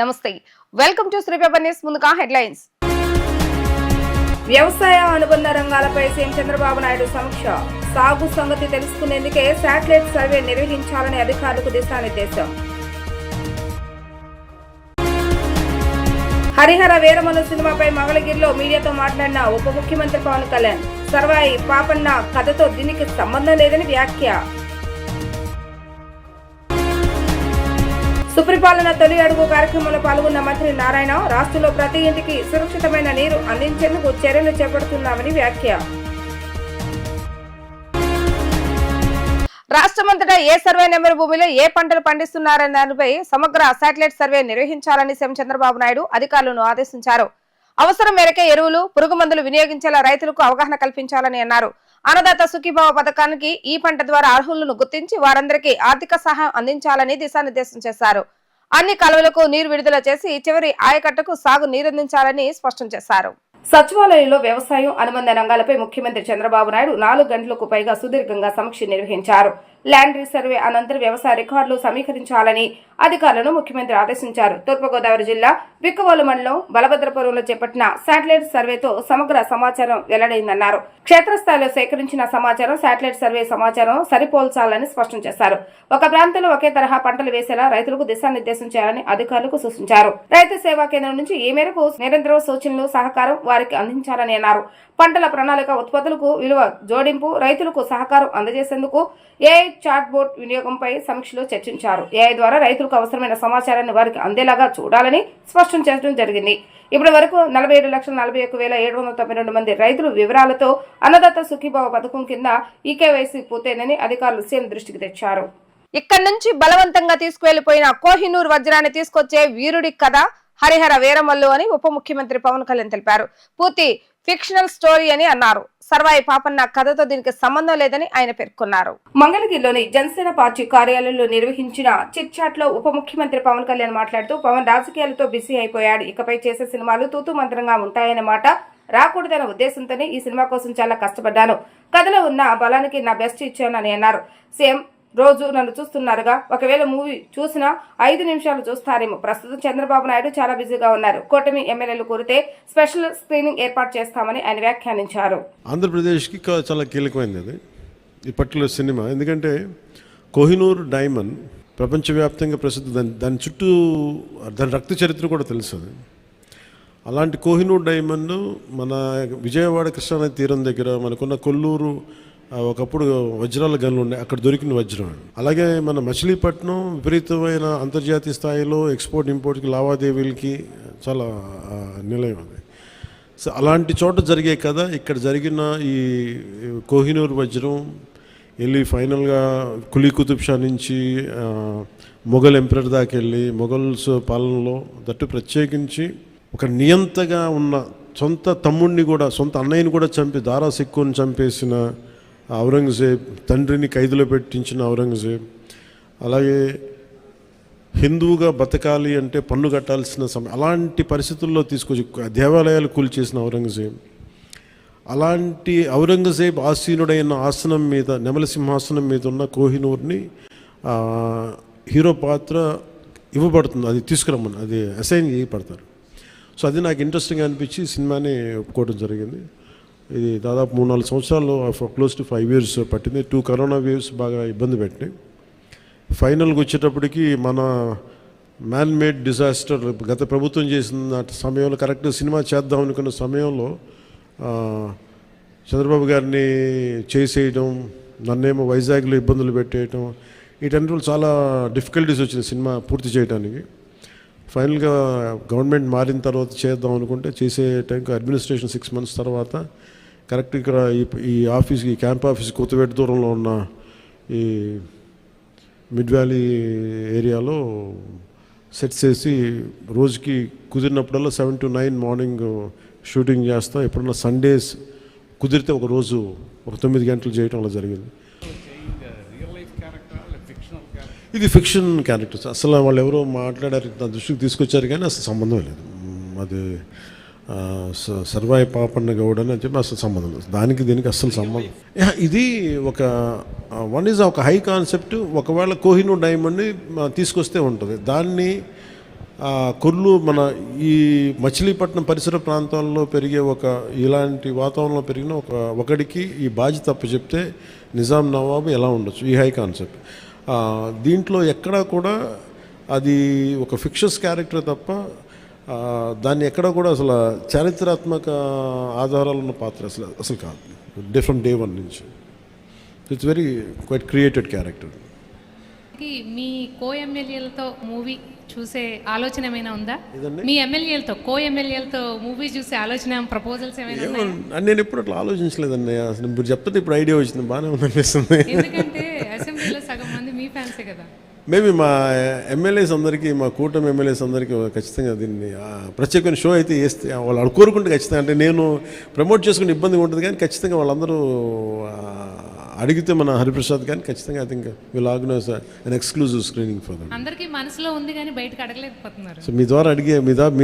నమస్తే welcome to Sri paper news. ముందుగా headlines. వ్యవసాయ అనుబంధ రంగాలపై సీఎం చంద్రబాబు నాయుడు సమీక్ష. సాగు సంగతి తెలుసుకునేందుకే శాటిలైట్ సర్వే నిర్వహించాలని అధికారులకు దిశానిర్దేశం. హరిహర వీరమల్లు సినిమాపై మంగళగిరిలో మీడియాతో మాట్లాడిన ఉప ముఖ్యమంత్రి పవన్ కళ్యాణ్. సర్వాయి పాపన్న కథతో దీనికి సంబంధం లేదని వ్యాఖ్య. సుపరిపాలన తొలి అడుగు కార్యక్రమంలో పాల్గొన్న మంత్రి నారాయణ రాష్ట్రంలో ప్రతి ఇంటికి సురక్షితమైన నీరు అందించేందుకు చర్యలు చేపడుతున్నామని వ్యాఖ్య. రాష్ట్రమంతటా ఏ సర్వే నెంబర్ భూమిలో ఏ పంటలు పండిస్తున్నారనే దానిపై సమగ్ర శాటిలైట్ సర్వే నిర్వహించాలని సీఎం చంద్రబాబు నాయుడు అధికారులను ఆదేశించారు. అవసరం మేరకే ఎరువులు, పురుగు మందులు వినియోగించేలా రైతులకు అవగాహన కల్పించాలని అన్నారు. అన్నదాత సుఖీభావ పథకానికి ఈ పంట ద్వారా అర్హులను గుర్తించి వారందరికీ ఆర్థిక సహాయం అందించాలని దిశానిర్దేశం చేశారు. అన్ని కాలువలకు నీరు విడుదల చేసి చివరి ఆయకట్టుకు సాగు నీరందించాలని స్పష్టం చేశారు. సచివాలయంలో వ్యవసాయం అనుబంధ రంగాలపై ముఖ్యమంత్రి చంద్రబాబు నాయుడు 4 గంటలకు పైగా సుదీర్ఘంగా సమీక్ష నిర్వహించారు. ల్యాండ్ రీసర్వే అనంతరం వ్యవసాయ రికార్డులు సమీకరించాలని అధికారులను ముఖ్యమంత్రి ఆదేశించారు. తూర్పుగోదావరి జిల్లా విక్కవోలు మండలం బలభద్రపురంలో చేపట్టిన శాటిలైట్ సర్వేతో సమగ్ర సమాచారం వెల్లడైందన్నారు. క్షేత్రస్థాయిలో సేకరించిన సమాచారం శాటిలైట్ సర్వే సమాచారం సరిపోల్చాలని స్పష్టం చేశారు. ఒక ప్రాంతంలో ఒకే తరహా పంటలు వేసేలా రైతులకు దిశానిర్దేశం చేయాలని అధికారులకు సూచించారు. రైతు సేవా కేంద్రం నుంచి ఈ మేరకు నిరంతర సూచనలు, సహకారం వారికి అందించాలని అన్నారు. పంటల ప్రణాళిక, ఉత్పత్తులకు విలువ జోడింపు, రైతులకు సహకారం అందజేసేందుకు ఏఐ చాట్ బోట్ వినియోగంపై సమీక్షలో చర్చించారు. ఏఐ ద్వారా రైతులకు అవసరమైన సమాచారాన్ని వారికి అందేలాగా చూడాలని స్పష్టం చేయడం జరిగింది. ఇప్పటి వరకు 47,41,792 మంది రైతులు వివరాలతో అన్నదాత సుఖీభావ పథకం కింద ఈకేవైసీ పూర్తయిందని అధికారులు సీఎం దృష్టికి తెచ్చారు. ఇక్కడి నుంచి బలవంతంగా తీసుకువెళ్లిపోయిన కోహినూర్ వజ్రాన్ని తీసుకొచ్చే వీరుడి కథ హరిహర వీరమల్లు అని ఉప ముఖ్యమంత్రి పవన్ కళ్యాణ్ తెలిపారు. పూర్తి ఫిక్షనల్ స్టోరీ అని అన్నారు. సర్వాయి పాపన్న కథతో దీనికి సంబంధం లేదని ఆయన పేర్కొన్నారు. మంగళగిరిలోని జనసేన పార్టీ కార్యాలయంలో నిర్వహించిన చిట్ చాట్ లో ఉప ముఖ్యమంత్రి పవన్ కళ్యాణ్ మాట్లాడుతూ, పవన్ రాజకీయాలతో బిజీ అయిపోయాడు. ఇకపై చేసే సినిమాలు తూతూ మంత్రంగా ఉంటాయనే మాట రాకూడదన్న ఉద్దేశంతోనే ఈ సినిమా కోసం చాలా కష్టపడ్డాను. కథలో ఉన్న బలానికి నా బెస్ట్ ఇచ్చానని అన్నారు. సీఎం రోజు నన్ను చూస్తున్నారుగా, ఒకవేళ మూవీ చూసినా 5 నిమిషాలు చూస్తారేమో. ప్రస్తుతం చంద్రబాబు నాయుడు చాలా బిజీగా ఉన్నారు. కూటమి ఎమ్మెల్యేలు కోరితే స్పెషల్ స్క్రీనింగ్ ఏర్పాటు చేస్తామని ఆయన వ్యాఖ్యానించారు. ఆంధ్రప్రదేశ్కి చాలా కీలకమైనది అది ఈ పర్టికులర్ సినిమా. ఎందుకంటే కోహినూర్ డైమండ్ ప్రపంచవ్యాప్తంగా ప్రసిద్ధి. దాని చుట్టూ దాని రక్త చరిత్ర కూడా తెలుసు. అలాంటి కోహినూర్ డైమండ్ మన విజయవాడ కృష్ణానది తీరం దగ్గర మనకున్న కొల్లూరు ఒకప్పుడు వజ్రాల గనులు ఉన్నాయి, అక్కడ దొరికిన వజ్రం. అలాగే మన మచిలీపట్నం విపరీతమైన అంతర్జాతీయ స్థాయిలో ఎక్స్పోర్ట్ ఇంపోర్ట్కి లావాదేవీలకి చాలా నిలయం అది. సో అలాంటి చోట జరిగే కదా ఇక్కడ జరిగిన ఈ కోహినూర్ వజ్రం వెళ్ళి ఫైనల్గా కులీ కుతుబ్ షా నుంచి మొఘల్ ఎంపరర్ దాకా వెళ్ళి మొఘల్స్ పాలనలో దట్టు ప్రత్యేకించి ఒక నియంతగా ఉన్న సొంత తమ్ముడిని కూడా, సొంత అన్నయ్యని కూడా చంపి దారా సిక్కుని చంపేసిన ఔరంగజేబ్, తండ్రిని ఖైదులో పెట్టించిన ఔరంగజేబ్, అలాగే హిందువుగా బతకాలి అంటే పన్ను కట్టాల్సిన సమయం, అలాంటి పరిస్థితుల్లో తీసుకొచ్చి దేవాలయాలు కూల్చేసిన ఔరంగజేబ్, అలాంటి ఔరంగజేబ్ ఆసీనుడైన ఆసనం మీద, నెమలి సింహాసనం మీద ఉన్న కోహినూర్ని హీరో పాత్ర ఇవ్వబడుతుంది. అది తీసుకురమ్మని, అది అసైన్ చేయబడతారు. సో అది నాకు ఇంట్రెస్టింగ్ అనిపించి సినిమాని ఒప్పుకోవడం జరిగింది. ఇది దాదాపు 3-4 సంవత్సరాలు, క్లోజ్ టు 5 years పట్టింది. 2 కరోనా వేవ్స్ బాగా ఇబ్బంది పెట్టినాయి. ఫైనల్గా వచ్చేటప్పటికి మన మ్యాన్ మేడ్ డిజాస్టర్ గత ప్రభుత్వం చేసిన సమయంలో కరెక్ట్ సినిమా చేద్దాం అనుకున్న సమయంలో చంద్రబాబు గారిని చేసేయడం, నన్నేమో వైజాగ్లో ఇబ్బందులు పెట్టేయటం, వీటన్నిటిలో చాలా డిఫికల్టీస్ వచ్చింది సినిమా పూర్తి చేయడానికి. ఫైనల్గా గవర్నమెంట్ మారిన తర్వాత చేద్దాం అనుకుంటే చేసే టైంకి అడ్మినిస్ట్రేషన్ 6 months తర్వాత కరెక్ట్ ఇక్కడ ఈ ఆఫీస్కి, ఈ క్యాంప్ ఆఫీస్ కొత్తపేట దూరంలో ఉన్న ఈ మిడ్ వ్యాలీ ఏరియాలో సెట్ చేసి రోజుకి కుదిరినప్పుడల్లా 7 to 9 మార్నింగ్ షూటింగ్ చేస్తాం. ఎప్పుడన్నా సండేస్ కుదిరితే ఒక రోజు 9 గంటలు చేయటం అలా జరిగింది. ఇది ఫిక్షన్ క్యారెక్టర్స్. అసలు వాళ్ళు ఎవరో మాట్లాడారు, నా దృష్టికి తీసుకొచ్చారు కానీ అసలు సంబంధం లేదు. అది సర్వాయి పాపన్న గౌడ్ అని చెప్పి అసలు సంబంధం లేదు. దానికి దీనికి అస్సలు సంబంధం. ఇది ఒక హై కాన్సెప్ట్. ఒకవేళ కోహినూర్ డైమండ్ని తీసుకొస్తే ఉంటుంది. దాన్ని కొర్లు మన ఈ మచిలీపట్నం పరిసర ప్రాంతాల్లో పెరిగే ఇలాంటి వాతావరణంలో పెరిగిన ఒకడికి ఈ బాధ్యత చెప్తే నిజాం నవాబు ఎలా ఉండొచ్చు, ఈ హై కాన్సెప్ట్. దీంట్లో ఎక్కడా కూడా అది ఒక ఫిక్షస్ క్యారెక్టర్ తప్ప దాన్ని ఎక్కడ కూడా అసలు చారిత్రాత్మక ఆధారాలు ఉన్న పాత్ర అసలు కాదు. డిఫరెంట్ డే వన్ నుంచి it's very quite created character. మీ కో ఎమ్మెల్యేలతో మూవీ చూసే ఆలోచన ఏమైనా ఉందా? ఇదండి మీ ఎమ్మెల్యేలతో మూవీ చూసే ఆలోచన, ప్రపోజల్స్ ఏమైనా? నేను ఎప్పుడు అట్లా ఆలోచించలేదండి. అసలు మీరు చెప్తే ఇప్పుడు ఐడియా వచ్చింది, బాగానే ఉందనిపిస్తుంది. ఎందుకంటే అసెంబ్లీలో సగం మంది మీ ఫ్యాన్సే కదా. మేబీ మా ఎమ్మెల్యేస్ అందరికీ, మా కూటమి ఎమ్మెల్యేస్ అందరికీ ఖచ్చితంగా దీన్ని ప్రత్యేకమైన షో అయితే వేస్తే వాళ్ళు కోరుకుంటే ఖచ్చితంగా, అంటే నేను ప్రమోట్ చేసుకునే ఇబ్బందిగా ఉంటుంది కానీ ఖచ్చితంగా వాళ్ళందరూ అడిగితే మన హరిప్రసాద్ కానీ ఖచ్చితంగా I think will organise an exclusive screening for them. అందరికీ మనసులో ఉంది కానీ బయటకు అడగలేకపోతున్నారు. సో మీ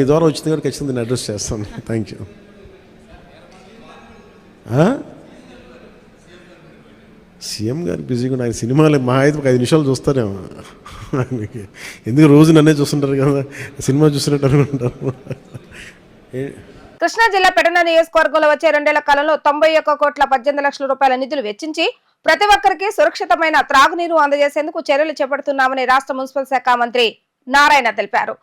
ద్వారా వచ్చింది కూడా ఖచ్చితంగా నేను అడ్రస్ చేస్తాను. Thank you. సీఎం గారు బిజీగా నాకు సినిమాలు మా అయితే ఒక 5 నిమిషాలు చూస్తారేమో. ఎందుకు రోజు నన్నే చూస్తుంటారు కదా, సినిమా చూస్తున్నట్టు అనుకుంటారు. కృష్ణా జిల్లా పెడన నియోజకవర్గంలో వచ్చే 2 ఏళ్ల కాలంలో 91,18,00,000 రూపాయల నిధులు వెచ్చించి ప్రతి ఒక్కరికి సురక్షితమైన త్రాగునీరు అందజేసేందుకు చర్యలు చేపడుతున్నామని రాష్ట్ర మున్సిపల్ శాఖ మంత్రి నారాయణ తెలిపారు.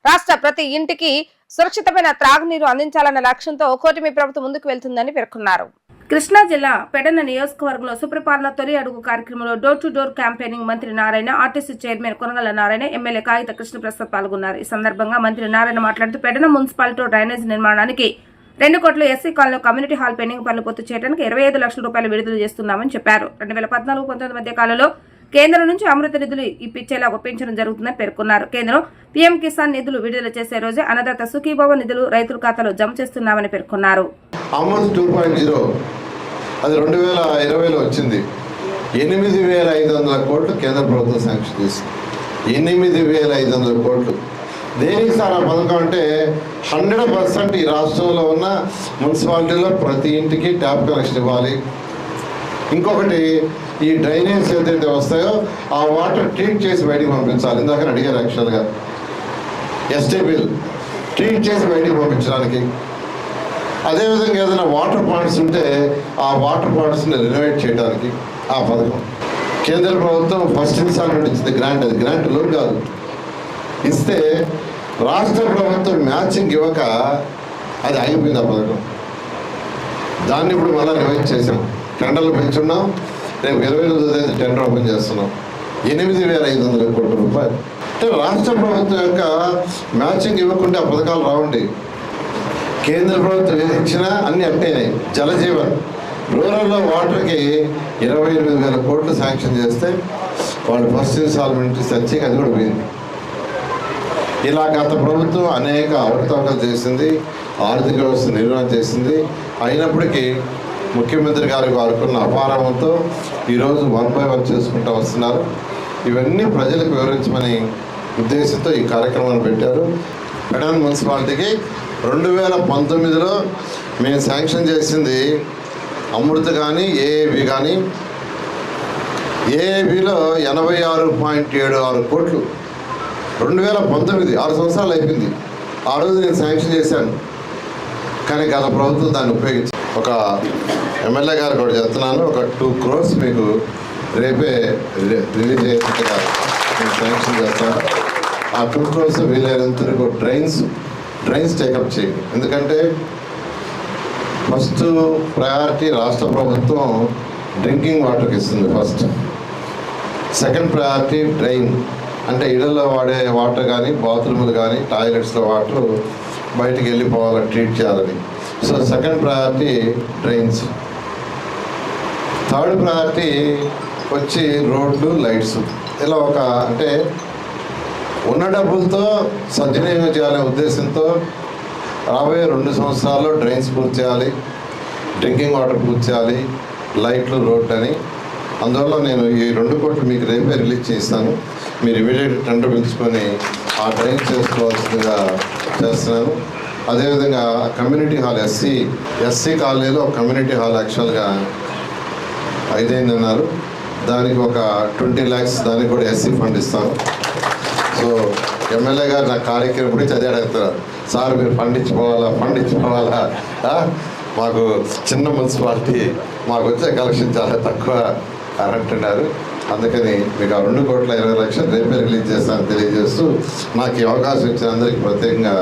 రాష్ట్ర ప్రతి ఇంటికి సురక్షితమైన త్రాగునీరు అందించాలన్న లక్ష్యంతో కూటమి ప్రభుత్వం ముందుకు వెళ్తుందని పేర్కొన్నారు. కృష్ణా జిల్లా పెడన నియోజకవర్గంలో సుప్రపాలన తొలి అడుగు కార్యక్రమంలో డోర్ టు డోర్ క్యాంపెయినింగ్ మంత్రి Narayana, RTC chairman Konagala Narayana, MLA Kagita Krishnaprasad పాల్గొన్నారు. ఈ సందర్భంగా మంత్రి నారాయణ మాట్లాడుతూ పెడన మున్సిపాలిటీ డ్రైనేజ్ నిర్మాణానికి 2 కోట్లు, SC colony community hall pending పనులు పూర్తి చేయడానికి 25 లక్షల రూపాయలు విడుదల చేస్తున్నామని చెప్పారు. 2014-19 మధ్య కాలంలో కేంద్రం నుంచి అమృత నిధులు ఇప్పించేలా ఒప్పించడం జరుగుతుందని పేర్కొన్నారు. కేంద్రం పీఎం కిసాన్ నిధులు విడుదల చేసే రోజే అన్నదాత సుఖీభవ నిధులు రైతుల ఖాతాలో జమ చేస్తున్నామని పేర్కొన్నారు. అమృత్ 2.0 అది 2020లో వచ్చింది. 8,500 కోట్లు కేంద్ర ప్రభుత్వం శాంక్షన్ చేసింది. 8,500 కోట్లు. దేనికి సార్ ఆ పథకం అంటే 100% ఈ రాష్ట్రంలో ఉన్న మున్సిపాలిటీలో ప్రతి ఇంటికి ట్యాప్ కనెక్షన్ ఇవ్వాలి. ఇంకొకటి, ఈ డ్రైనేజ్ ఏదైతే వస్తాయో ఆ వాటర్ ట్రీట్ చేసి బయటికి పంపించాలి. ఇందాక అడిగారు యాక్చువల్గా ఎస్టీపీలు ట్రీట్ చేసి బయటికి పంపించడానికి. అదేవిధంగా ఏదైనా వాటర్ పాయింట్స్ ఉంటే ఆ వాటర్ పాయింట్స్ని రెనోవేట్ చేయడానికి ఆ పథకం. కేంద్ర ప్రభుత్వం ఫస్ట్ ఇన్స్టాల్మెంట్ ఇచ్చింది గ్రాంట్. అది గ్రాంట్ లోన్ కాదు. ఇస్తే రాష్ట్ర ప్రభుత్వం మ్యాచింగ్ ఇవ్వక అది ఆగిపోయింది ఆ పథకం. దాన్ని ఇప్పుడు మళ్ళీ రివైజ్ చేసాం, టెండర్లు పెంచున్నాం. రేపు 22 టెండర్ ఓపెన్ చేస్తున్నాం. 8,500 కోట్ల రూపాయలు. అంటే రాష్ట్ర ప్రభుత్వం యొక్క మ్యాచింగ్ ఇవ్వకుంటే ఆ పథకాలు రావండి. కేంద్ర ప్రభుత్వం ఇచ్చినా అన్ని అట్టేనాయి. జలజీవన్ రూరల్లో వాటర్కి 28,000 కోట్లు శాంక్షన్ చేస్తే వాళ్ళు ఫస్ట్ ఇన్స్టాల్మెంట్ సర్చింగ్ అది కూడా పోయింది. ఇలా గత ప్రభుత్వం అనేక అవకతవకలు చేసింది, ఆర్థిక వ్యవస్థ నిర్వహణ చేసింది. అయినప్పటికీ ముఖ్యమంత్రి గారికి వారుకున్న అపారవంతో ఈరోజు 1 by 1 చేసుకుంటూ వస్తున్నారు. ఇవన్నీ ప్రజలకు వివరించమని ఉద్దేశంతో ఈ కార్యక్రమాన్ని పెట్టారు. పెడన మున్సిపాలిటీకి 2019లో మేము శాంక్షన్ చేసింది అమృత కానీ ఏఏబి కానీ, ఏఏబిలో 86.76 కోట్లు. 2019 6 సంవత్సరాలు అయిపోయింది. ఆ రోజు నేను శాంక్షన్ చేశాను, కానీ గత ప్రభుత్వం దాన్ని ఉపయోగించి ఒక ఎమ్మెల్యే గారు కూడా చెప్తున్నాను, ఒక 2 crores మీకు రేపే రిలీజ్ చేసేట్టుగా నేను శాంక్షన్ చేస్తాను. ఆ 2 crores వీలైనంత డ్రైన్స్ టేకప్ చేయండి. ఎందుకంటే ఫస్ట్ ప్రయారిటీ రాష్ట్ర ప్రభుత్వం డ్రింకింగ్ వాటర్కి ఇస్తుంది. ఫస్ట్ సెకండ్ ప్రయారిటీ డ్రైన్, అంటే ఇళ్లలో వాడే వాటర్ కానీ, బాత్రూములు కానీ, టాయిలెట్స్లో వాటర్ బయటికి వెళ్ళిపోవాలని ట్రీట్ చేయాలని. So second priority drains. Third priority వచ్చి రోడ్లు, లైట్స్. ఇలా అంటే ఉన్న డబ్బులతో సద్వినియోగం చేయాలనే ఉద్దేశంతో రాబోయే 2 సంవత్సరాల్లో డ్రైన్స్ పూర్తి చేయాలి, డ్రింకింగ్ వాటర్ పూర్తి చేయాలి, లైట్లు, రోడ్లు అని. అందువల్ల నేను ఈ 2 కోట్లు మీకు రేపే రిలీజ్ చేస్తాను. మీరు ఇమీడియట్ టెండర్ పిలుచుకొని ఆ డ్రైన్స్ చేసుకోవాల్సిందిగా చేస్తున్నాను. అదేవిధంగా కమ్యూనిటీ హాల్, ఎస్సీ కాలనీలో కమ్యూనిటీ హాల్ యాక్చువల్గా 5 అన్నారు. దానికి ఒక 20 lakhs దానికి కూడా ఎస్సీ ఫండ్ ఇస్తాను. సో ఎమ్మెల్యే గారు నా కార్యక్రమం చదివి అడుగుతున్నారు, సార్ మీరు పండించుకోవాలా మాకు చిన్న మున్సిపాలిటీ, మాకు వచ్చే కలెక్షన్ చాలా తక్కువ అని అంటున్నారు. అందుకని మీకు 2,20,00,000 రేపే రిలీజ్ చేస్తానని తెలియజేస్తూ నాకు ఈ అవకాశం ఇచ్చిన అందరికీ ప్రత్యేకంగా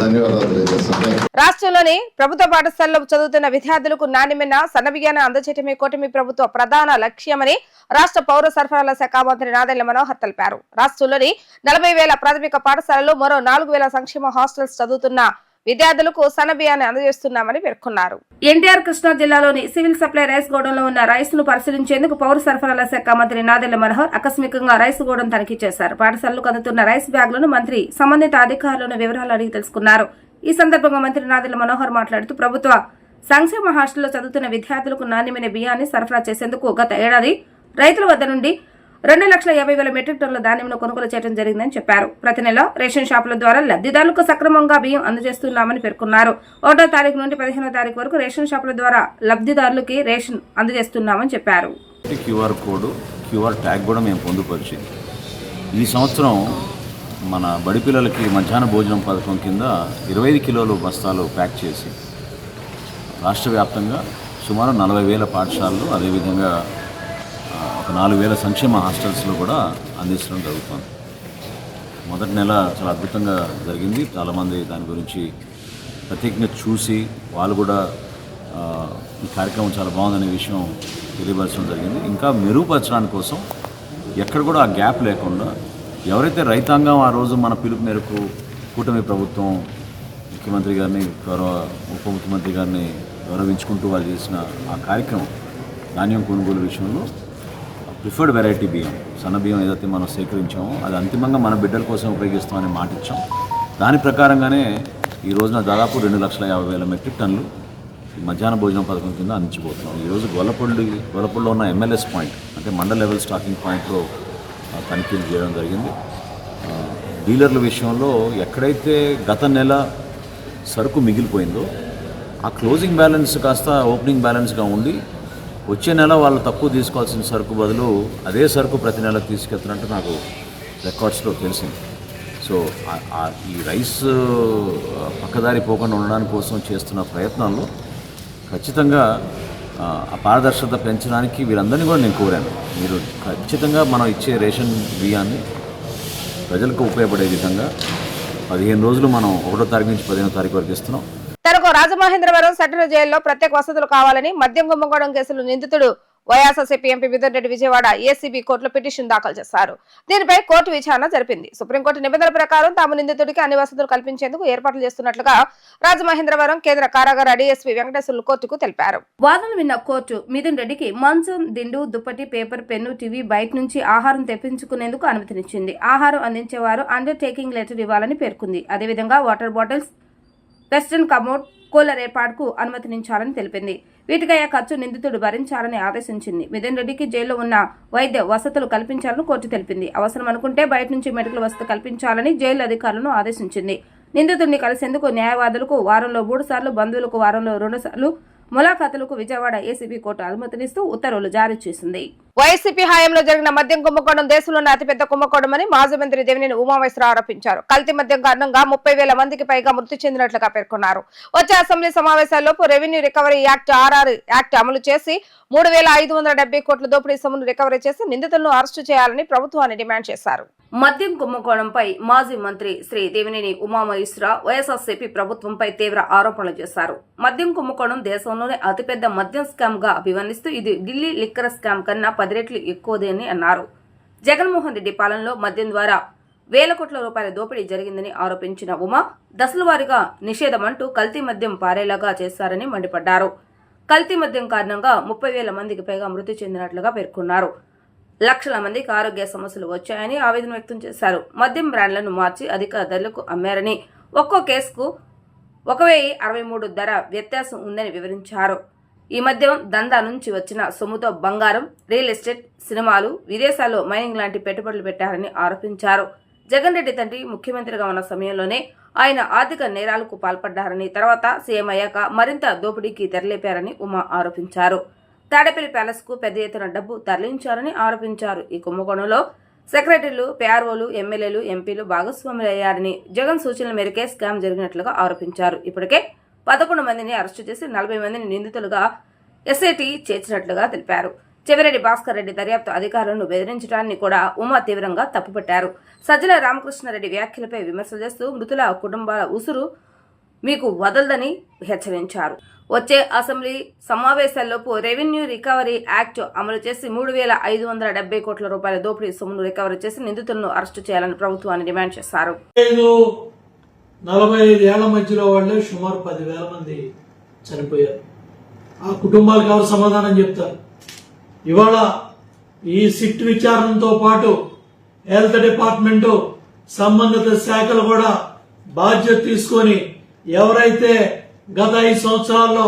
ధన్యవాదాలు తెలియజేస్తాను. రాష్ట్రంలోని ప్రభుత్వ పాఠశాలలో చదువుతున్న విద్యార్థులకు నాణ్యమైన సన్నబియ్యాన్ని అందజేయటమే కూటమి ప్రభుత్వ ప్రధాన లక్ష్యమని రాష్ట్ర పౌర సరఫరాల శాఖ మంత్రి నాదెళ్ల మనోహర్ తెలిపారు. రాష్ట్రంలోని 40,000 ప్రాథమిక పాఠశాలలో మరో 4,000 సంక్షేమ హాస్టల్స్ చదువుతున్న విద్యార్థులకు సన్నబియ్యాన్ని అందజేస్తున్నామని పేర్కొన్నారు. ఎన్టీఆర్ కృష్ణా జిల్లాలోని సివిల్ సప్లై రైస్ గోడౌన్లో ఉన్న రైస్ ను పరిశీలించేందుకు పౌర సరఫరాల శాఖ మంత్రి నాదెళ్ల మనోహర్ ఆకస్మికంగా రైస్ గోడౌన్ తనిఖీ చేశారు. పాఠశాలలకు అందుతున్న రైస్ బ్యాగులను మంత్రి సంబంధిత అధికారులను వివరాలు అడిగి తెలుసుకున్నారు. ఈ సందర్భంగా మంత్రి నాదెళ్ల మనోహర్ మాట్లాడుతూ ప్రభుత్వ సంక్షేమ హాస్టల్లో చదువుతున్న విద్యార్థులకు నాణ్యమైన బియ్యాన్ని సరఫరా చేసేందుకు గత ఏడాది రైతుల వద్ద నుండి 2,50,000 మెట్రిక్ టన్నుల ధాన్యంను కొనుగోలు చేయడం జరిగిందని చెప్పారు. ప్రతి నెల రేషన్ షాపుల ద్వారా లబ్ధిదారులకు సక్రమంగా బియ్యం అందజేస్తున్నామని పేర్కొన్నారు. 1వ తారీఖు నుండి 15వ తారీఖు వరకు రేషన్ షాపుల ద్వారా లబ్ధిదారులకి రేషన్ అందజేస్తున్నామని చెప్పారు. క్యూఆర్ కోడ్, క్యూఆర్ ట్యాగ్ కూడా మేము పొందుపరిచి ఈ సంవత్సరం మన బడి పిల్లలకి మధ్యాహ్న భోజనం పథకం కింద 25 కిలోల బస్తాలు ప్యాక్ చేసి రాష్ట్ర వ్యాప్తంగా సుమారు 40,000 పాఠశాలలు, అదేవిధంగా ఒక 4,000 సంక్షేమ హాస్టల్స్లో కూడా అందించడం జరుగుతుంది. మొదటి నెల చాలా అద్భుతంగా జరిగింది. చాలామంది దాని గురించి ప్రత్యేకంగా చూసి వాళ్ళు కూడా ఈ కార్యక్రమం చాలా బాగుందనే విషయం తెలియపరచడం జరిగింది. ఇంకా మెరుగుపరచడానికి కోసం ఎక్కడ కూడా ఆ గ్యాప్ లేకుండా ఎవరైతే రైతాంగం ఆ రోజు మన పిలుపు మేరకు కూటమి ప్రభుత్వం ముఖ్యమంత్రి గారిని, గౌరవ ఉప ముఖ్యమంత్రి గారిని గౌరవించుకుంటూ వాళ్ళు చేసిన ఆ కార్యక్రమం ధాన్యం కొనుగోలు విషయంలో ప్రిఫర్డ్ వెరైటీ బియ్యం, సన్న బియ్యం ఏదైతే మనం సేకరించామో అది అంతిమంగా మన బిడ్డల కోసం ఉపయోగిస్తామని మాట ఇచ్చాం. దాని ప్రకారంగానే ఈ రోజున దాదాపు 2,50,000 మెట్రిక్ టన్నులు మధ్యాహ్న భోజనం పథకం కింద అందించబోతున్నాం. ఈరోజు గొల్లపూడిలో ఉన్న ఎంఎల్ఎస్ పాయింట్ అంటే మండల్ లెవెల్ స్టాకింగ్ పాయింట్లో తనిఖీలు చేయడం జరిగింది. డీలర్ల విషయంలో ఎక్కడైతే గత నెల సరుకు మిగిలిపోయిందో ఆ క్లోజింగ్ బ్యాలెన్స్ కాస్త ఓపెనింగ్ బ్యాలెన్స్గా ఉండి వచ్చే నెల వాళ్ళు తక్కువ తీసుకోవాల్సిన సరుకు బదులు అదే సరుకు ప్రతి నెల తీసుకెళ్తున్నట్టు నాకు రికార్డ్స్లో తెలిసింది. సో ఈ రైస్ పక్కదారి పోకుండా ఉండడానికి కోసం చేస్తున్న ప్రయత్నాల్లో ఖచ్చితంగా ఆ పారదర్శకత పెంచడానికి వీరందరినీ కూడా నేను కోరాను. మీరు ఖచ్చితంగా మనం ఇచ్చే రేషన్ బియ్యాన్ని ప్రజలకు ఉపయోగపడే విధంగా 15 రోజులు మనం 1వ తారీఖు నుంచి 15వ తారీఖు వరకు ఇస్తున్నాం. తనకు రాజమహేంద్రవరం సెంట్రల్ జైల్లో ప్రత్యేక వసతులు కావాలని మద్యం కుంభకోణం కేసులో నిందితుడు వైఎస్ఆర్సీపీ ఎంపీ మిథున్ రెడ్డి విజయవాడ ఏసీబీ కోర్టులో పిటిషన్ దాఖలు చేశారు. దీనిపై కోర్టు విచారణ జరిపింది. సుప్రీంకోర్టు నిబంధనల ప్రకారం తాము నిందితుడికి అన్ని వసతులు కల్పించేందుకు ఏర్పాట్లు చేస్తున్నట్లుగా రాజమహేంద్రవరం కేంద్ర కారాగార డీఎస్పీ వెంకటేశ్వర్లు కోర్టుకు తెలిపారు. వాదనలు విన్న కోర్టు మిథున్ రెడ్డికి మంచం, దిండు, దుప్పటి, పేపర్, పెన్ను, టీవీ, బయట నుంచి ఆహారం తెప్పించుకునేందుకు అనుమతినిచ్చింది. ఆహారం అందించేవారు అండర్టేకింగ్ లెటర్ ఇవ్వాలని పేర్కొంది. అదేవిధంగా water bottles, western commode, cooler ఏర్పాటుకు అనుమతించాలని తెలిపింది. వీటికయ్యే ఖర్చు నిందితుడు భరించాలని ఆదేశించింది. మిథున్ రెడ్డికి జైల్లో ఉన్న వైద్య వసతులు కల్పించాలని కోర్టు తెలిపింది. అవసరం అనుకుంటే బయట నుంచి మెడికల్ వసతులు కల్పించాలని జైలు అధికారులను ఆదేశించింది. నిందితుడిని కలిసేందుకు న్యాయవాదులకు వారంలో 3 సార్లు, బంధువులకు వారంలో 2 సార్లు ములాఖాతులకు విజయవాడ ఏసీబీ కోర్టు అనుమతినిస్తూ ఉత్తర్వులు జారీ చేసింది. వైసీపీ హయాంలో జరిగిన మద్యం కుంభకోణం దేశంలోనే అతిపెద్ద కుంభకోణమని మాజీ మంత్రి దేవినేని ఉమామహేశ్వరరావు ఆరోపించారు. కల్తీ మద్యం కారణంగా 30,000 మందికి పైగా మృతి చెందినట్లుగా పేర్కొన్నారు. వచ్చే అసెంబ్లీ సమావేశాల్లోపు revenue recovery act RR act అమలు చేసి 3,570 కోట్ల దోపిడీ సొమ్మును రికవరీ చేసి నిందితులను అరెస్టు చేయాలని ప్రభుత్వాన్ని డిమాండ్ చేశారు. మద్యం కుంభకోణంపై మాజీ మంత్రి శ్రీ దేవినేని ఉమామహేశ్వరరావు వైఎస్ఆర్సీపీ ప్రభుత్వంపై తీవ్ర ఆరోపణలు చేశారు. మద్యం కుంభకోణం దేశంలోనే అతిపెద్ద మద్యం స్కామ్ గా అభివర్ణిస్తూ ఇది ఢిల్లీ లిక్కర్ స్కామ్ కన్నా 10 రెట్లు ఎక్కువదని అన్నారు. జగన్మోహన్ రెడ్డి పాలనలో మద్యం ద్వారా వేల కోట్ల రూపాయల దోపిడీ జరిగిందని ఆరోపించిన ఉమా దశల వారీగా నిషేధమంటూ కల్తీ మద్యం పారేలాగా చేశారని మండిపడ్డారు. కల్తీ మద్యం కారణంగా 30,000 మందికి పైగా మృతి చెందినట్లుగా పేర్కొన్నారు. లక్షల మందికి ఆరోగ్య సమస్యలు వచ్చాయని ఆవేదన వ్యక్తం చేశారు. మద్యం బ్రాండ్లను మార్చి అధిక ధరలకు అమ్మారని, ఒక్కో కేసుకు 1,063 ధర వ్యత్యాసం ఉందని వివరించారు. ఈ మద్యం దందా నుంచి వచ్చిన సొమ్ముతో బంగారం, రియల్ ఎస్టేట్, సినిమాలు, విదేశాల్లో మైనింగ్ లాంటి పెట్టుబడులు పెట్టారని ఆరోపించారు. జగన్ రెడ్డి తండ్రి ముఖ్యమంత్రిగా ఉన్న సమయంలోనే ఆయన ఆర్థిక నేరాలకు పాల్పడ్డారని, తర్వాత సీఎం అయ్యాక మరింత దోపిడీకి తెరలేపారని ఉమా ఆరోపించారు. తాడేపల్లి ప్యాలెస్ కు పెద్ద ఎత్తున డబ్బు తరలించారని ఆరోపించారు. ఈ కుంభకోణంలో సెక్రటరీలు, పిఆర్ఓలు, ఎమ్మెల్యేలు, ఎంపీలు భాగస్వాములయ్యారని జగన్ సూచనల మేరకే స్కామ్ జరిగినట్లుగా ఆరోపించారు. ఇప్పటికే 11 మందిని అరెస్టు చేసి 40 మందిని నిందితులుగా ఎస్ఐటీ చేర్చినట్లుగా తెలిపారు. చెవిరెడ్డి భాస్కర్ రెడ్డి దర్యాప్తు అధికారులను బెదిరించడాన్ని కూడా ఉమా తీవ్రంగా తప్పుపట్టారు. సజ్జల రామకృష్ణారెడ్డి వ్యాఖ్యలపై విమర్శలు చేస్తూ మృతుల కుటుంబాల ఉసురు మీకు వదలదని హెచ్చరించారు. వచ్చే అసెంబ్లీ సమావేశాల్లోపు రెవెన్యూ రికవరీ యాక్ట్ అమలు చేసి 3,570 కోట్ల రూపాయల దోపిడీ సొమ్మును రికవరీ చేసి నిందితులను అరెస్టు చేయాలని ప్రభుత్వాన్ని డిమాండ్ చేశారు. 45 ఏళ్ల మధ్యలో వాళ్ళే సుమారు 10,000 మంది చనిపోయారు. ఆ కుటుంబాలకు ఎవరు సమాధానం చెప్తారు? ఇవాళ ఈ సిట్ విచారణతో పాటు హెల్త్ డిపార్ట్మెంటు, సంబంధిత శాఖలు కూడా బాధ్యత తీసుకొని ఎవరైతే గత 5 సంవత్సరాల్లో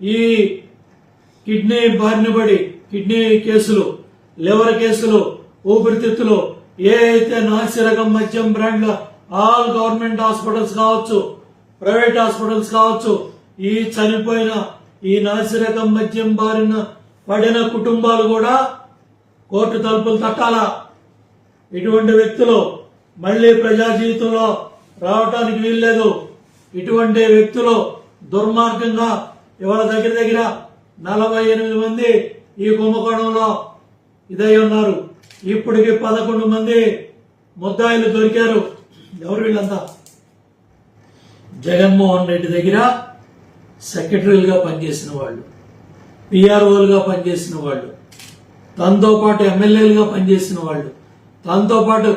ఈ కిడ్నీ బారిన పడి కిడ్నీ కేసులు, లివర్ కేసులు, ఊపిరితిత్తులు ఏ అయితే నాసిరకం మద్యం బ్రాండ్ల ఆల్ గవర్నమెంట్ హాస్పిటల్స్ కావచ్చు, ప్రైవేట్ హాస్పిటల్స్ కావచ్చు, ఈ చనిపోయిన ఈ నాసిరకం మద్యం బారిన పడిన కుటుంబాలు కూడా కోర్టు తలుపులు తట్టాలా. ఇటువంటి వ్యక్తులు మళ్లీ ప్రజా జీవితంలో రావటానికి వీల్లేదు. ఇటువంటి వ్యక్తులు దుర్మార్గంగా ఇవాళ దగ్గర 48 మంది ఈ కుంభకోణంలో ఇదై ఉన్నారు. ఇప్పటికి 11 మంది ముద్దాయిలు దొరికారు. ఎవరు వీళ్ళంతా? జగన్మోహన్ రెడ్డి దగ్గర సెక్రటరీలుగా పనిచేసిన వాళ్ళు, పిఆర్ఓలుగా పనిచేసిన వాళ్ళు, తనతో పాటు ఎమ్మెల్యేలుగా పనిచేసిన వాళ్ళు, తనతో పాటు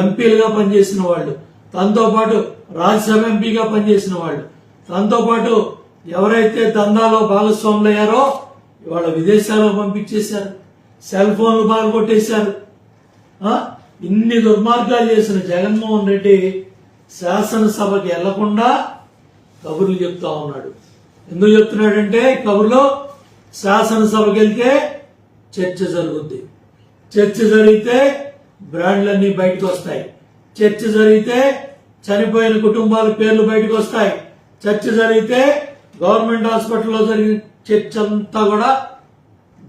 ఎంపీలుగా పనిచేసిన వాళ్ళు, తనతో పాటు రాజ్యసభ ఎంపీగా పనిచేసిన వాళ్ళు, తనతో పాటు ఎవరైతే దందాలో భాగస్వాములయ్యారో ఇవాళ విదేశాలకు పంపించేశారు, సెల్ ఫోన్లు బాగా కొట్టేశారు. ఇన్ని దుర్మార్గాలు చేసిన జగన్మోహన్ రెడ్డి శాసనసభకి వెళ్లకుండా కబుర్లు చెప్తా ఉన్నాడు. ఎందుకు చెప్తున్నాడంటే కబుర్లో శాసనసభకి వెళ్తే చర్చ జరుగుద్ది, చర్చ జరిగితే బ్రాండ్లన్నీ బయటకు వస్తాయి, చర్చ జరిగితే చనిపోయిన కుటుంబాల పేర్లు బయటకు వస్తాయి, చర్చ జరిగితే గవర్నమెంట్ హాస్పిటల్లో జరిగిన చర్చ అంతా కూడా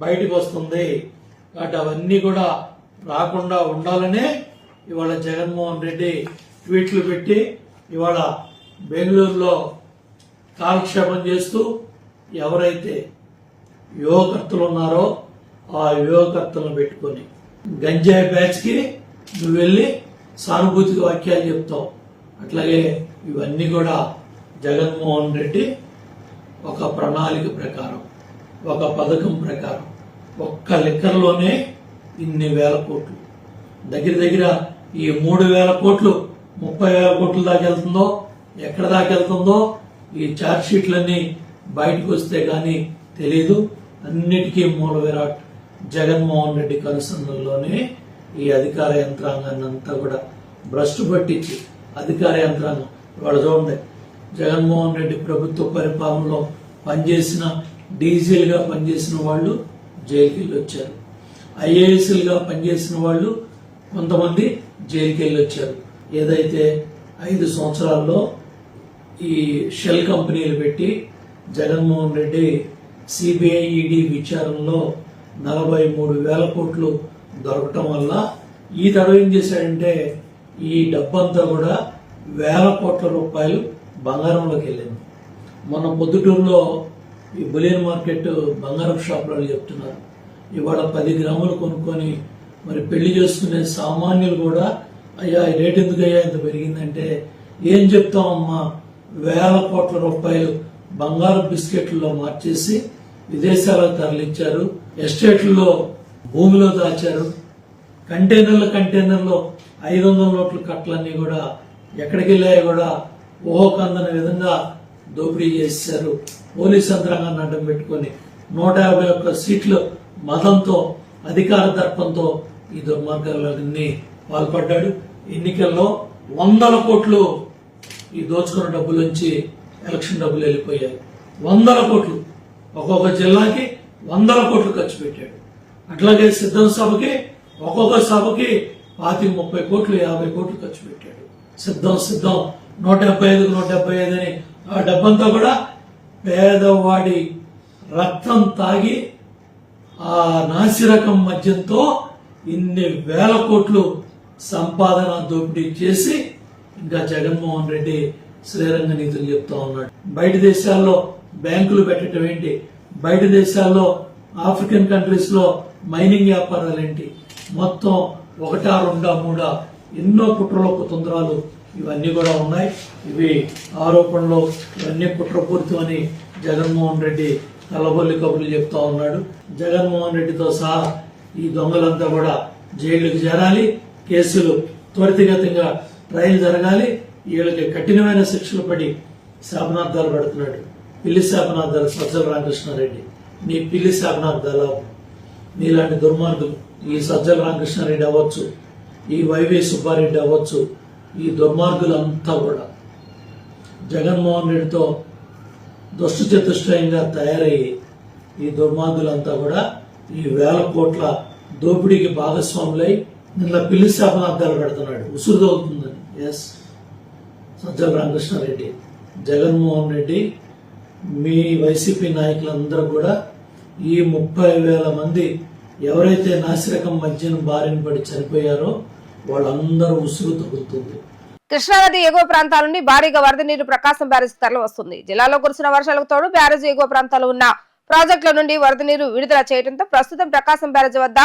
బయటకు వస్తుంది. కాబట్టి అవన్నీ కూడా రాకుండా ఉండాలని ఇవాళ జగన్మోహన్ రెడ్డి ట్వీట్లు పెట్టి ఇవాళ బెంగళూరులో కాలక్షేపం చేస్తూ ఎవరైతే యువకర్తలు ఉన్నారో ఆ యువకర్తలను పెట్టుకొని గంజాయి బ్యాచ్ కి నువ్వు వెళ్ళి సానుభూతికి వాక్యాలు చెప్తావు. అట్లాగే ఇవన్నీ కూడా జగన్మోహన్ రెడ్డి ఒక ప్రణాళిక ప్రకారం, ఒక పథకం ప్రకారం ఒక్క లిక్కర్లోనే ఇన్ని వేల కోట్లు, దగ్గర ఈ 3,000 కోట్లు 30,000 కోట్ల దాకా వెళ్తుందో, ఎక్కడ దాకా వెళ్తుందో ఈ ఛార్జ్ షీట్లన్నీ బయటకు వస్తే గానీ తెలీదు. అన్నిటికీ మూల విరాట్ జగన్మోహన్ రెడ్డి కనుసన్నల్లోనే ఈ అధికార యంత్రాంగాన్ని అంతా కూడా భ్రష్టు పట్టించి అధికార యంత్రాంగం ఇవాళ చూడండి, జగన్మోహన్ రెడ్డి ప్రభుత్వ పరిపాలనలో పనిచేసిన డీజీలుగా పనిచేసిన వాళ్ళు జైలుకి వెళ్ళి వచ్చారు, ఐఏఎస్లుగా పనిచేసిన వాళ్ళు కొంతమంది జైలుకి వెళ్ళి వచ్చారు. ఏదైతే 5 సంవత్సరాల్లో ఈ షెల్ కంపెనీలు పెట్టి జగన్మోహన్ రెడ్డి సిబిఐ ఈడీ విచారణలో 43,000 కోట్లు దొరకటం వల్ల ఈ తడవ ఏం చేశాడంటే ఈ డబ్బంతా కూడా 1,000 కోట్ల రూపాయలు బంగారంలోకి వెళ్ళింది. మొన్న పొద్దుటూరులో ఈ బులియన్ మార్కెట్ బంగారం షాపులలో చెప్తున్నారు ఇవాళ 10 గ్రాములు కొనుక్కొని మరి పెళ్లి చేసుకునే సామాన్యులు కూడా అయ్యా ఈ రేట్ ఎందుకు అయ్యా ఇంత పెరిగిందంటే ఏం చెప్తామమ్మా, 1,000 కోట్ల రూపాయలు బంగారు బిస్కెట్లలో మార్చేసి విదేశాలకు తరలించారు, ఎస్టేట్లలో భూమిలో దాచారు, కంటైనర్లో 500 నోట్ల కట్టలన్నీ కూడా ఎక్కడికి వెళ్ళాయో కూడా ఊహకందని విధంగా దోపిడీ చేశారు. పోలీస్ యంత్రాంగాన్ని అడ్డం పెట్టుకొని 151 సీట్లు మతంతో అధికార దర్పంతో ఈ దుర్మార్గాలన్నీ పాల్పడ్డాడు. ఎన్నికల్లో 100 కోట్లు ఈ దోచుకున్న డబ్బులోంచి ఎలక్షన్ డబ్బులు వెళ్ళిపోయాయి. 100 కోట్లు ఒక్కొక్క జిల్లాకి 100 కోట్లు ఖర్చు పెట్టాడు. అట్లాగే సిద్ధం సభకి ఒక్కొక్క సభకి 25-30 కోట్లు 50 కోట్లు ఖర్చు పెట్టాడు. సిద్ధం 175 అని ఆ డబ్బంతా కూడా పేదవాడి రక్తం తాగి ఆ నాసిరకం మద్యంతో ఇన్ని 1,000 కోట్లు సంపాదన దోపిడీ చేసి ఇంకా జగన్మోహన్ రెడ్డి శ్రీరంగ నీతులు చెప్తా ఉన్నాడు. బయట దేశాల్లో బ్యాంకులు పెట్టడం ఏంటి, బయట దేశాల్లో ఆఫ్రికన్ కంట్రీస్ లో మైనింగ్ వ్యాపారాలు ఏంటి, మొత్తం 1, 2, 3 ఎన్నో కుట్రలో కుతంత్రాలు ఇవన్నీ కూడా ఉన్నాయి. ఇవి ఆరోపణలు, ఇవన్నీ కుట్రపూరితం అని జగన్మోహన్ రెడ్డి కలబొల్లి కబుర్లు చెప్తా ఉన్నాడు. జగన్మోహన్ రెడ్డితో సహా ఈ దొంగలంతా కూడా జైలుకి చేరాలి, కేసులు త్వరితగతంగా ట్రయల్ జరగాలి, వీళ్ళకి కఠినమైన శిక్షలు పడి శాపనార్థాలు పెడుతున్నాడు. పిల్లి శాపనార్థాలు సజ్జల రామకృష్ణారెడ్డి, నీ పిల్లి శాపనార్థాలు, నీలాంటి దుర్మార్గులు ఈ సజ్జల రామకృష్ణారెడ్డి అవ్వచ్చు, ఈ వైవి సుబ్బారెడ్డి అవ్వచ్చు, ఈ దుర్మార్గులంతా కూడా జగన్మోహన్ రెడ్డితో దుష్ట చతుష్టయంగా తయారయ్యి ఈ దుర్మార్గులంతా కూడా ఈ 1000 కోట్ల దోపిడీకి భాగస్వాములై నిన్న పిల్లి శాపనార్థాలు పెడుతున్నాడు. ఉసురు తగులుతుందని. ఎస్, సజ్జల రామకృష్ణారెడ్డి, జగన్మోహన్ రెడ్డి, మీ వైసీపీ నాయకులందరూ కూడా ఈ 30,000 మంది ఎవరైతే నాసిరకం మద్యం బారిన పడి చనిపోయారో వాళ్ళందరూ ఉసురు తగులుతుంది. కృష్ణానది ఎగువ ప్రాంతాల నుండి భారీగా వరద నీరు ప్రకాశం బ్యారేజ్ తరలి వస్తుంది. జిల్లాలో కురిసిన వర్షాలకు తోడు బ్యారేజ్ ఎగువ ప్రాంతాల్లో ఉన్న ప్రాజెక్టుల నుండి వరద నీరు విడుదల చేయడంతో ప్రస్తుతం ప్రకాశం బ్యారేజ్ వద్ద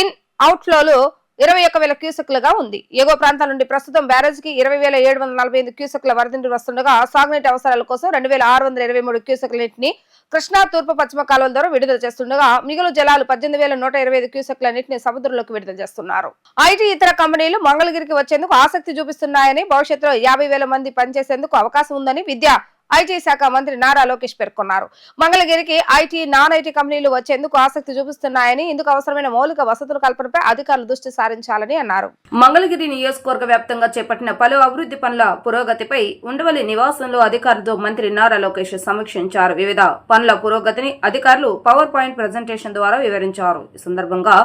ఇన్ అవుట్ ఫ్లోలు 21,000 క్యూసెక్లుగా ఉంది. ఎగువ ప్రాంతాల నుండి ప్రస్తుతం బ్యారేజ్ కి 20,745 క్యూసెక్ల వరద నీరు వస్తుండగా సాగునీటి అవసరాల కోసం 2,623 క్యూసెక్ల నీటిని కృష్ణా తూర్పు పశ్చిమ కాలువల ద్వారా విడుదల చేస్తుండగా మిగులు జలాలు 18,125 క్యూసెక్ల నీటిని సముద్రంలోకి విడుదల చేస్తున్నారు. ఐటీ ఇతర కంపెనీలు మంగళగిరికి వచ్చేందుకు ఆసక్తి చూపిస్తున్నాయని, భవిష్యత్తులో 50,000 మంది పనిచేసేందుకు అవకాశం ఉందని విద్యా ఐటీ శాఖ మంత్రి నారా లోకేష్ పేర్కొన్నారు. మంగళగిరికి ఐటీ, నాన్ ఐటీ కంపెనీలు వచ్చేందుకు ఆసక్తి చూపిస్తున్నాయని, ఇందుకు అవసరమైన మౌలిక వసతుల కల్పనపై అధికారులు దృష్టి సారించాలని అన్నారు. మంగళగిరి నియోజకవర్గ వ్యాప్తంగా చేపట్టిన పలు అభివృద్ధి పనుల పురోగతిపై ఉండవల్లి నివాసంలో అధికారులతో మంత్రి నారా లోకేష్ సమీక్షించారు. వివిధ పనుల పురోగతిని అధికారులు పవర్ పాయింట్ ప్రజెంటేషన్ ద్వారా వివరించారు. ఈ సందర్భంగా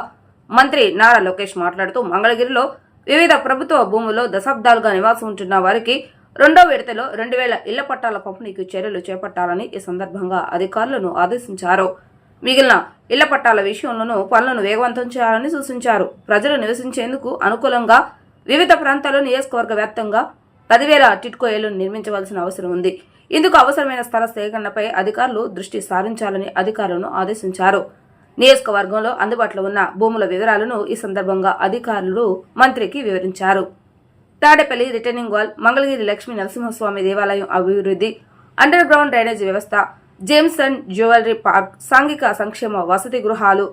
మంత్రి నారా లోకేష్ మాట్లాడుతూ మంగళగిరిలో వివిధ ప్రభుత్వ భూముల్లో దశాబ్దాలుగా నివాసం ఉంటున్న వారికి 2వ విడతలో 2,000 ఇళ్ల పట్టాల పంపిణీకి చర్యలు చేపట్టాలని ఈ సందర్భంగా అధికారులను ఆదేశించారు. మిగిలిన ఇళ్ల పట్టాల విషయంలోనూ పనులను వేగవంతం చేయాలని సూచించారు. ప్రజలు నివసించేందుకు అనుకూలంగా వివిధ ప్రాంతాల్లో నియోజకవర్గ వ్యాప్తంగా 10,000 టిట్కో ఇళ్లను నిర్మించవలసిన అవసరం ఉంది. ఇందుకు అవసరమైన స్థల సేకరణపై అధికారులు దృష్టి సారించాలని అధికారులను ఆదేశించారు. నియోజకవర్గంలో అందుబాటులో ఉన్న భూముల వివరాలను ఈ సందర్భంగా అధికారులు మంత్రికి వివరించారు. తాడేపల్లి రిటర్నింగ్ వాల్, మంగళగిరి లక్ష్మీ నరసింహస్వామి దేవాలయం అభివృద్ధి, అండర్ గ్రౌండ్ డ్రైనేజీ వ్యవస్థ, జేమ్స్ అండ్ జ్యువెలరీ పార్క్, సాంఘిక సంక్షేమ వసతి గృహాలు,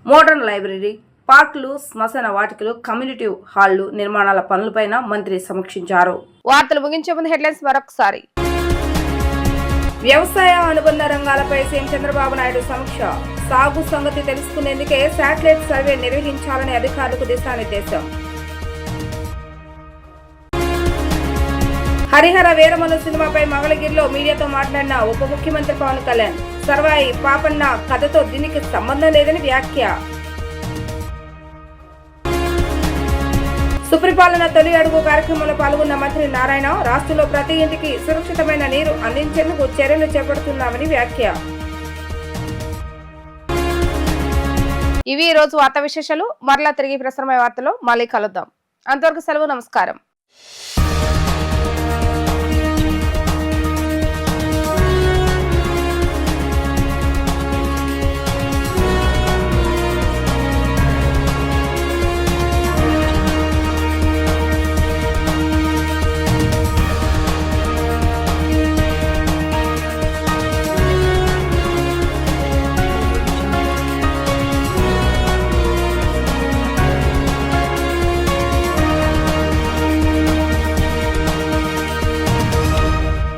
మోడర్న్ లైబ్రరీ, పార్కులు, శ్మశాన వాటికలు, కమ్యూనిటీ హాళ్లు నిర్మాణాల పనులపైన మంత్రి సమీక్షించారు. వార్తలు ముగించే ముందు హెడ్లైన్స్ మరొకసారి. వ్యవసాయ అనుబంధ రంగాలపై సీఎం చంద్రబాబు నాయుడు సమీక్ష. సాగు సంగతి తెలుసుకునేందుకే శాటిలైట్ సర్వే నిర్వహించాలని అధికారులకు దిశానిర్దేశం. హరిహర వీరమల్లు సినిమాపై మంగళగిరిలో మీడియాతో మాట్లాడిన ఉప ముఖ్యమంత్రి పవన్ కళ్యాణ్. సర్వాయి పాపన్న కథతో దీనికి సంబంధం లేదని వ్యాఖ్య. సుపరిపాలన తొలి అడుగు కార్యక్రమంలో పాల్గొన్న మంత్రి నారాయణ, రాష్ట్రంలో ప్రతి ఇంటికి సురక్షితమైన నీరు అందించేందుకు చర్యలు చేపడుతున్నామని వ్యాఖ్య. ఇవి ఈ రోజు వార్తా విశేషాలు. మరలా తిరిగి ప్రసారమయ్యే వార్తలో మళ్ళీ కలుద్దాం. అంతవరకు సెలవు. నమస్కారం.